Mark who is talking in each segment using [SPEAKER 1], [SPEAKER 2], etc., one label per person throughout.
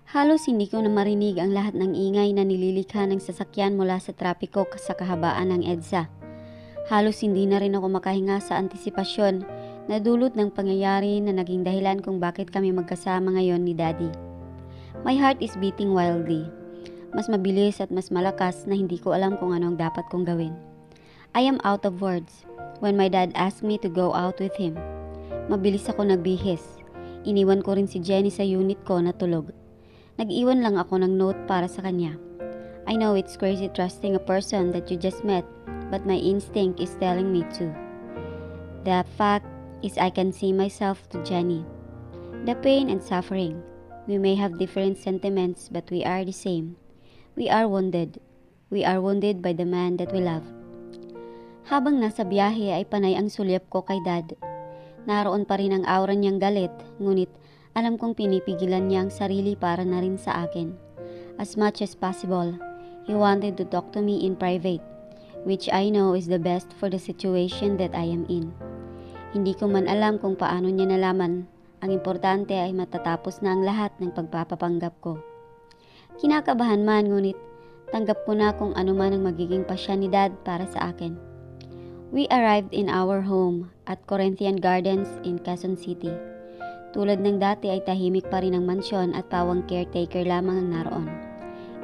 [SPEAKER 1] Halos hindi ko na marinig ang lahat ng ingay na nililikha ng sasakyan mula sa trapiko sa kahabaan ng EDSA. Halos hindi na rin ako makahinga sa antisipasyon na dulot ng pangyayari na naging dahilan kung bakit kami magkasama ngayon ni Daddy. My heart is beating wildly. Mas mabilis at mas malakas na hindi ko alam kung ano ang dapat kong gawin. I am out of words when my dad asked me to go out with him. Mabilis ako nagbihis. Iniwan ko rin si Jenny sa unit ko na tulog. Nag-iwan lang ako ng note para sa kanya. I know it's crazy trusting a person that you just met, but my instinct is telling me to. The fact is I can see myself to Jenny. The pain and suffering. We may have different sentiments, but we are the same. We are wounded. We are wounded by the man that we love. Habang nasa biyahe ay panay ang sulyap ko kay Dad. Naroon pa rin ang aura niyang galit, ngunit alam kong pinipigilan niya ang sarili para na rin sa akin. As much as possible, he wanted to talk to me in private, which I know is the best for the situation that I am in. Hindi ko man alam kung paano niya nalaman. Ang importante ay matatapos na ang lahat ng pagpapapanggap ko. Kinakabahan man, ngunit tanggap ko na kung ano man ang magiging pasya ni Dad para sa akin. We arrived in our home at Corinthian Gardens in Quezon City. Tulad ng dati ay tahimik pa rin ang mansyon at pawang caretaker lamang ang naroon.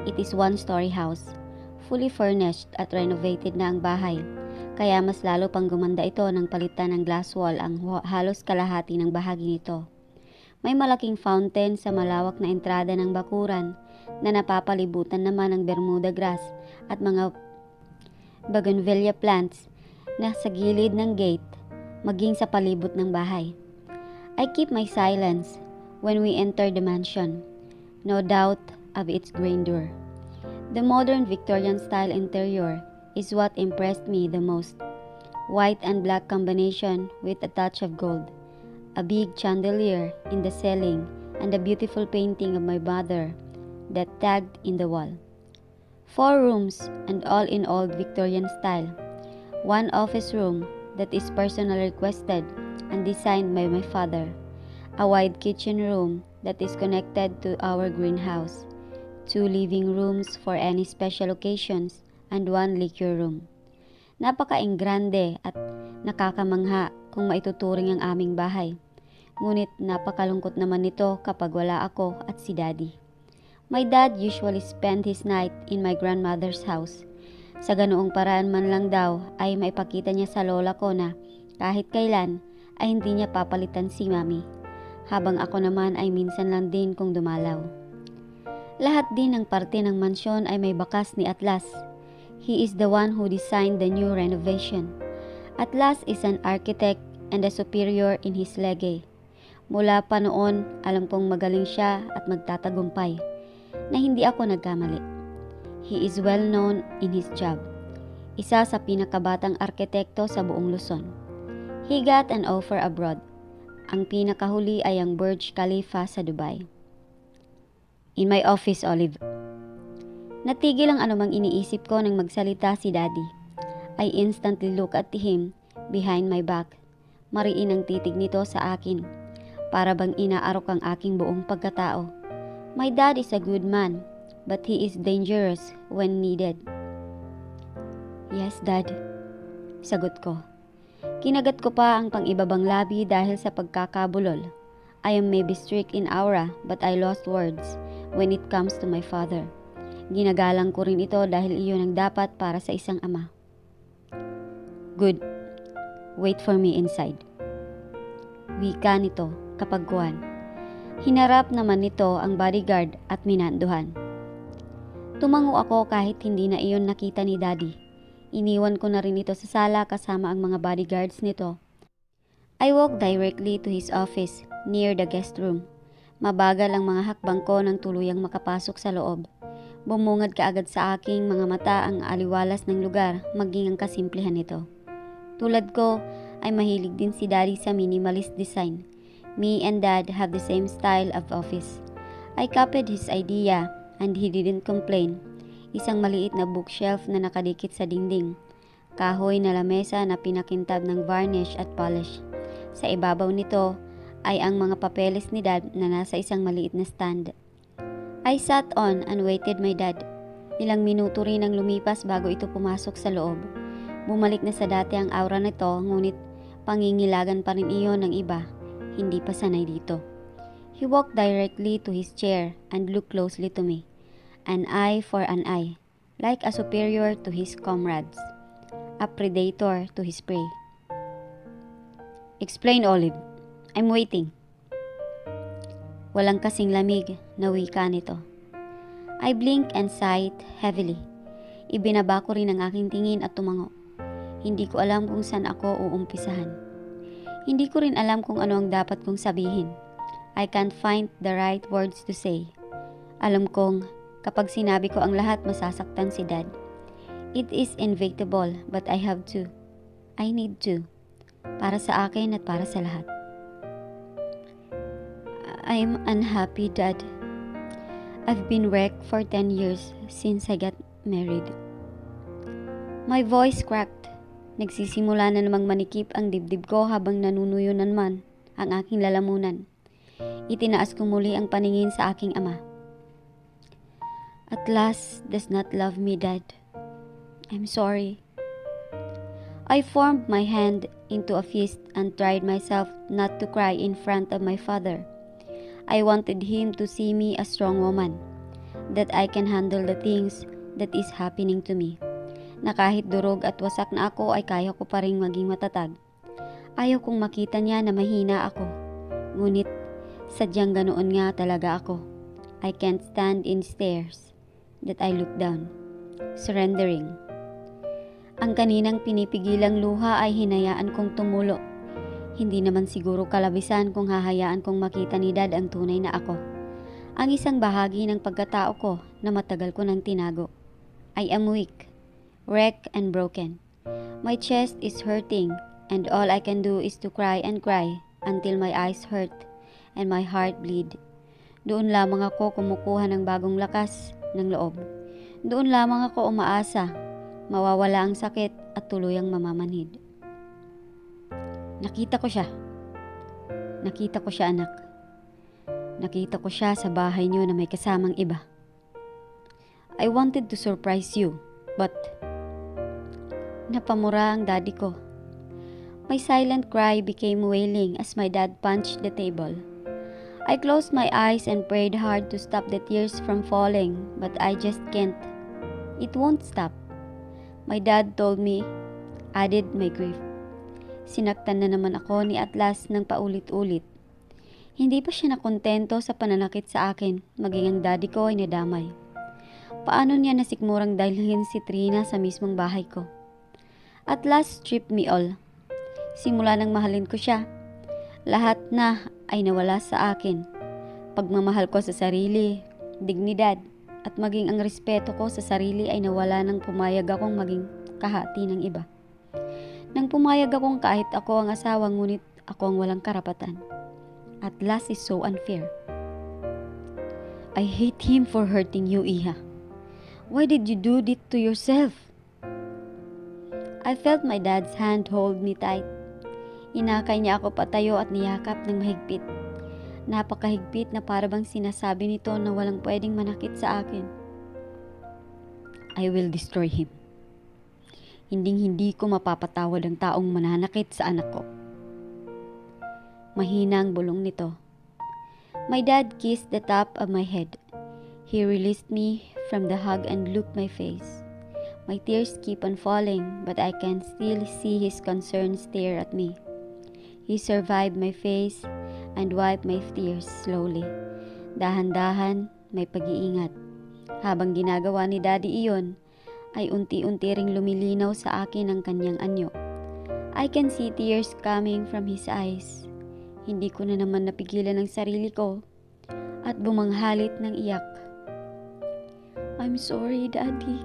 [SPEAKER 1] It is one-story house, fully furnished at renovated na ang bahay, kaya mas lalo pang gumanda ito nang palitan ng glass wall ang halos kalahati ng bahagi nito. May malaking fountain sa malawak na entrada ng bakuran na napapalibutan naman ng Bermuda grass at mga bougainvillea plants na sa gilid ng gate, maging sa palibot ng bahay. I keep my silence when we enter the mansion, no doubt of its grandeur. The modern Victorian-style interior is what impressed me the most. White and black combination with a touch of gold, a big chandelier in the ceiling, and a beautiful painting of my mother that tagged in the wall. 4 rooms and all in old Victorian style. One office room that is personally requested and designed by my father. A wide kitchen room that is connected to our greenhouse. 2 living rooms for any special occasions and 1 liquor room. Napaka-engrande at nakakamangha kung maituturing ang aming bahay. Ngunit napakalungkot naman nito kapag wala ako at si Daddy. My dad usually spent his night in my grandmother's house. Sa ganoong paraan man lang daw ay maipakita niya sa lola ko na kahit kailan ay hindi niya papalitan si Mami, habang ako naman ay minsan lang din kung dumalaw. Lahat din ng parte ng mansyon ay may bakas ni Atlas. He is the one who designed the new renovation. Atlas is an architect and a superior in his legay. Mula pa noon, alam kong magaling siya at magtatagumpay, na hindi ako nagkamali. He is well known in his job. Isa sa pinakabatang arkitekto sa buong Luzon. He got an offer abroad. Ang pinakahuli ay ang Burj Khalifa sa Dubai. In my office, Olive. Natigil ang anumang iniisip ko nang magsalita si Daddy. I instantly look at him behind my back. Mariin ang titig nito sa akin. Para bang inaarok ang aking buong pagkatao. My dad is a good man, but he is dangerous when needed. Yes, Dad. Sagot ko. Kinagat ko pa ang pang-ibabang labi dahil sa pagkakabulol. I am maybe strict in aura, but I lost words when it comes to my father. Ginagalang ko rin ito dahil iyon ang dapat para sa isang ama. Good. Wait for me inside. Wika nito, kapagkuhan. Hinarap naman nito ang bodyguard at minanduhan. Tumango ako kahit hindi na iyon nakita ni Daddy. Iniwan ko na rin ito sa sala kasama ang mga bodyguards nito. I walked directly to his office, near the guest room. Mabagal ang mga hakbang ko nang tuluyang makapasok sa loob. Bumungad kaagad sa aking mga mata ang aliwalas ng lugar, maging ang kasimplihan nito. Tulad ko, ay mahilig din si Daddy sa minimalist design. Me and Dad have the same style of office. I copied his idea, and he didn't complain. Isang maliit na bookshelf na nakadikit sa dingding. Kahoy na lamesa na pinakintab ng varnish at polish. Sa ibabaw nito ay ang mga papeles ni Dad na nasa isang maliit na stand. I sat on and waited my dad. Ilang minuto rin ang lumipas bago ito pumasok sa loob. Bumalik na sa dati ang aura nito, ngunit pangingilagan pa rin iyon ng iba. Hindi pa sanay dito. He walked directly to his chair and looked closely to me. An eye for an eye, like a superior to his comrades, a predator to his prey. Explain, Olive. I'm waiting. Walang kasing lamig na wika nito. I blinked and sighed heavily. Ibinaba ko rin ang aking tingin at tumango. Hindi ko alam kung saan ako uumpisahan. Hindi ko rin alam kung ano ang dapat kong sabihin. I can't find the right words to say. Alam kong kapag sinabi ko ang lahat, masasaktan si Dad. It is inevitable, but I have to. I need to. Para sa akin at para sa lahat. I'm unhappy, Dad. I've been wrecked for 10 years since I got married. My voice cracked. Nagsisimula na namang manikip ang dibdib ko habang nanunuyunan man ang aking lalamunan. Itinaas ko muli ang paningin sa aking ama. At last does not love me, Dad. I'm sorry. I formed my hand into a fist and tried myself not to cry in front of my father. I wanted him to see me a strong woman, that I can handle the things that is happening to me. Na kahit durog at wasak na ako ay kaya ko pa rin maging matatag. Ayaw kong makita niya na mahina ako. Ngunit sadyang ganoon nga talaga ako. I can't stand in stairs that I look down, surrendering. Ang kaninang pinipigilang luha ay hinayaan kong tumulo. Hindi naman siguro kalabisan kung hahayaan kong makita ni Dad ang tunay na ako. Ang isang bahagi ng pagkatao ko na matagal ko nang tinago. I am weak, wrecked and broken. My chest is hurting and all I can do is to cry and cry until my eyes hurt and my heart bleed. Doon lamang ako kumukuha ng bagong lakas ng loob. Doon lamang ako umaasa, mawawala ang sakit at tuluyang mamamanhid. Nakita ko siya. Nakita ko siya, anak. Nakita ko siya sa bahay niyo na may kasamang iba. I wanted to surprise you, but napamura ang daddy ko. My silent cry became wailing as my dad punched the table. I closed my eyes and prayed hard to stop the tears from falling, but I just can't. It won't stop. My dad told me, added my grief. Sinaktan na naman ako ni Atlas ng paulit-ulit. Hindi pa siya nakontento sa pananakit sa akin, maging ang daddy ko ay nadamay. Paano niya nasikmurang dalhin si Trina sa mismong bahay ko? Atlas stripped me all. Simula nang mahalin ko siya. Lahat na ay nawala sa akin. Pagmamahal ko sa sarili, dignidad, at maging ang respeto ko sa sarili ay nawala nang pumayag akong maging kahati ng iba. Nang pumayag akong kahit ako ang asawa ngunit ako ang walang karapatan. Atlas is so unfair. I hate him for hurting you, Iha. Why did you do it to yourself? I felt my dad's hand hold me tight. Inakay niya ako patayo at niyakap ng mahigpit. Napakahigpit na parabang sinasabi nito na walang pwedeng manakit sa akin. I will destroy him. Hinding-hindi ko mapapatawad ang taong mananakit sa anak ko. Mahina ang bulong nito. My dad kissed the top of my head. He released me from the hug and looked my face. My tears keep on falling, but I can still see his concerned stare at me. He survived my face and wiped my tears slowly. Dahan-dahan, may pag-iingat. Habang ginagawa ni Daddy iyon, ay unti-unti ring lumilinaw sa akin ang kanyang anyo. I can see tears coming from his eyes. Hindi ko na naman napigilan ang sarili ko at bumanghalit ng iyak. I'm sorry, Daddy.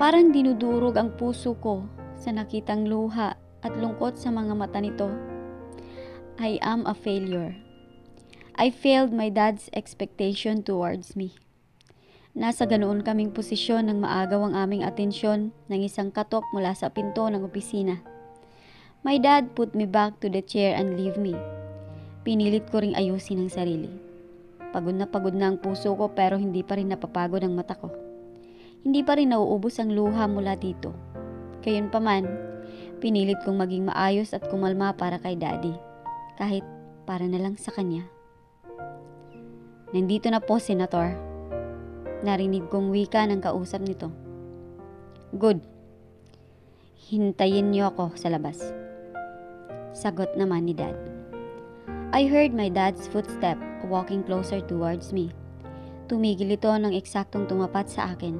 [SPEAKER 1] Parang dinudurog ang puso ko sa nakitang luha at lungkot sa mga mata nito. I am a failure. I failed my dad's expectation towards me. Nasa ganoon kaming posisyon nang maagaw ang aming atensyon ng isang katok mula sa pinto ng opisina. My dad put me back to the chair and leave me. Pinilit ko ring ayusin ang sarili. Pagod na ang puso ko pero hindi pa rin napapagod ang mata ko. Hindi pa rin nauubos ang luha mula dito. Gayunpaman, pinilit kong maging maayos at kumalma para kay Daddy. Kahit para na lang sa kanya. Nandito na po, Senator. Narinig kong wika ng kausap nito. Good. Hintayin niyo ako sa labas. Sagot naman ni Dad. I heard my dad's footstep walking closer towards me. Tumigil ito nang eksaktong tumapat sa akin.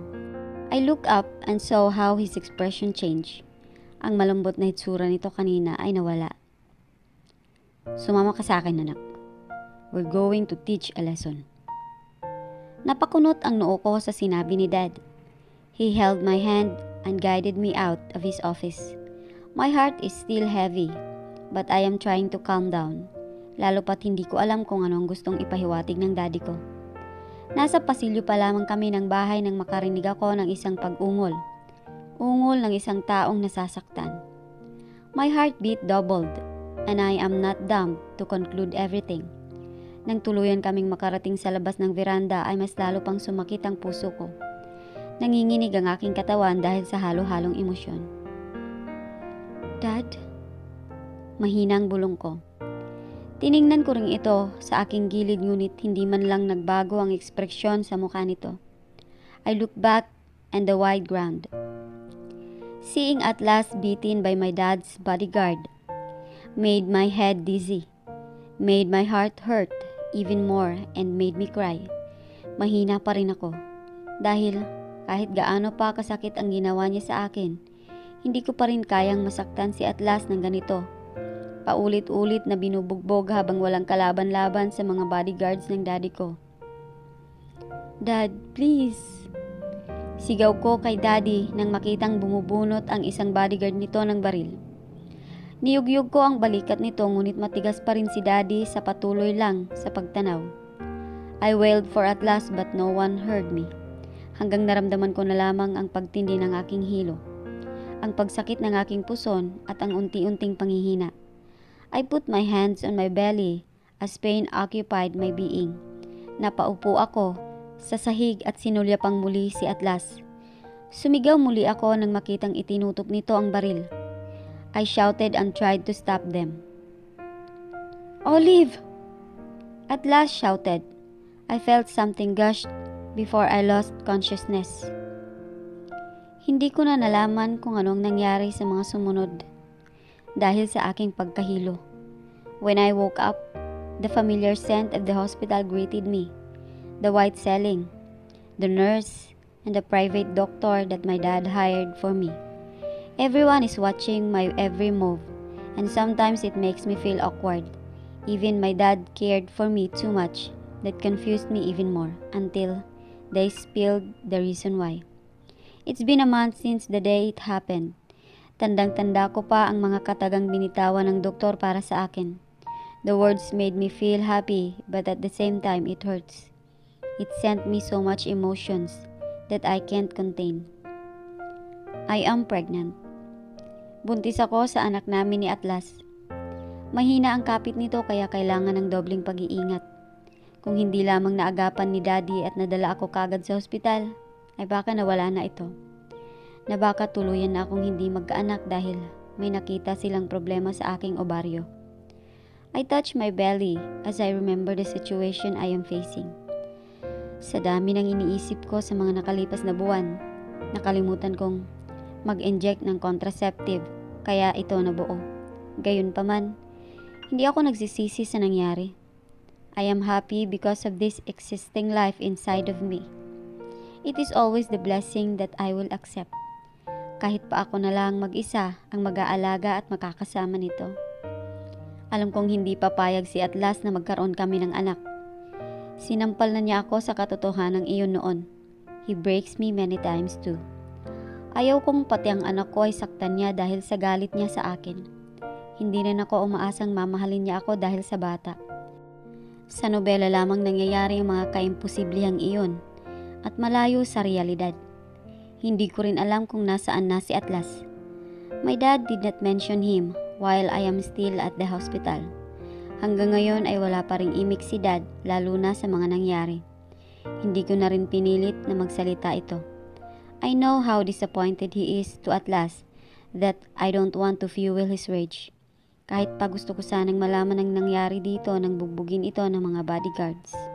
[SPEAKER 1] I looked up and saw how his expression changed. Ang malambot na hitsura nito kanina ay nawala. Sumama ka sa akin, anak. We're going to teach a lesson. Napakunot ang noo ko sa sinabi ni Dad. He held my hand and guided me out of his office. My heart is still heavy, but I am trying to calm down. Lalo pat hindi ko alam kung ano ang gustong ipahiwatig ng daddy ko. Nasa pasilyo pa lamang kami ng bahay nang makarinig ako ng isang pag-ungol. Ungol ng isang taong nasasaktan. My heartbeat doubled, and I am not dumb to conclude everything. Nang tuluyan kaming makarating sa labas ng veranda ay mas lalo pang sumakit ang puso ko. Nanginginig ang aking katawan dahil sa halo-halong emosyon. Dad? Mahinang bulong ko. Tiningnan ko rin ito sa aking gilid ngunit hindi man lang nagbago ang ekspresyon sa mukha nito. I looked back and the wide ground. Seeing Atlas beaten by my dad's bodyguard made my head dizzy, made my heart hurt even more and made me cry. Mahina pa rin ako dahil kahit gaano pa kasakit ang ginawa niya sa akin, hindi ko pa rin kayang masaktan si Atlas ng ganito. Paulit-ulit na binubugbog habang walang kalaban-laban sa mga bodyguards ng daddy ko. Dad, please. Sigaw ko kay daddy nang makitang bumubunot ang isang bodyguard nito ng baril. Niyugyug ko ang balikat nito ngunit matigas pa rin si daddy sa patuloy lang sa pagtanaw. I wailed for Atlas but no one heard me. Hanggang naramdaman ko na lamang ang pagtindi ng aking hilo, ang pagsakit ng aking puson at ang unti-unting panghihina. I put my hands on my belly as pain occupied my being. Napaupo ako sa sahig at sinulyapang muli si Atlas. Sumigaw muli ako nang makitang itinutok nito ang baril. I shouted and tried to stop them. Olive! Atlas shouted. I felt something gush before I lost consciousness. Hindi ko na nalaman kung anong nangyari sa mga sumunod dahil sa aking pagkahilo. When I woke up, the familiar scent of the hospital greeted me. The white ceiling, the nurse, and the private doctor that my dad hired for me. Everyone is watching my every move, and sometimes it makes me feel awkward. Even my dad cared for me too much. That confused me even more until they spilled the reason why. It's been a month since the day it happened. Tandang-tanda ko pa ang mga katagang binitawan ng doktor para sa akin. The words made me feel happy, but at the same time it hurts. It sent me so much emotions that I can't contain. I am pregnant. Buntis ako sa anak namin ni Atlas. Mahina ang kapit nito kaya kailangan ng dobling pag-iingat. Kung hindi lamang naagapan ni Daddy at nadala ako kagad sa ospital, ay baka nawala na ito. Na baka tuluyan na akong hindi magkaanak dahil may nakita silang problema sa aking ovaryo. I touch my belly as I remember the situation I am facing. Sa dami ng iniisip ko sa mga nakalipas na buwan, nakalimutan kong mag-inject ng contraceptive kaya ito nabuo. Gayunpaman, hindi ako nagsisisi sa nangyari. I am happy because of this existing life inside of me. It is always the blessing that I will accept. Kahit pa ako na lang mag-isa ang mag-aalaga at makakasama nito. Alam kong hindi papayag si Atlas na magkaroon kami ng anak. Sinampal na niya ako sa katotohanan ng iyon noon. He breaks me many times too. Ayaw kong pati ang anak ko ay saktan niya dahil sa galit niya sa akin. Hindi rin ako umaasang mamahalin niya ako dahil sa bata. Sa nobela lamang nangyayari ang mga kaimposiblehang iyon at malayo sa realidad. Hindi ko rin alam kung nasaan na si Atlas. My dad did not mention him while I am still at the hospital. Hanggang ngayon ay wala pa ring imik si Dad, lalo na sa mga nangyari. Hindi ko na rin pinilit na magsalita ito. I know how disappointed he is to Atlas, that I don't want to fuel his rage. Kahit pa gusto ko sanang malaman ang nangyari dito nang bugbugin ito ng mga bodyguards.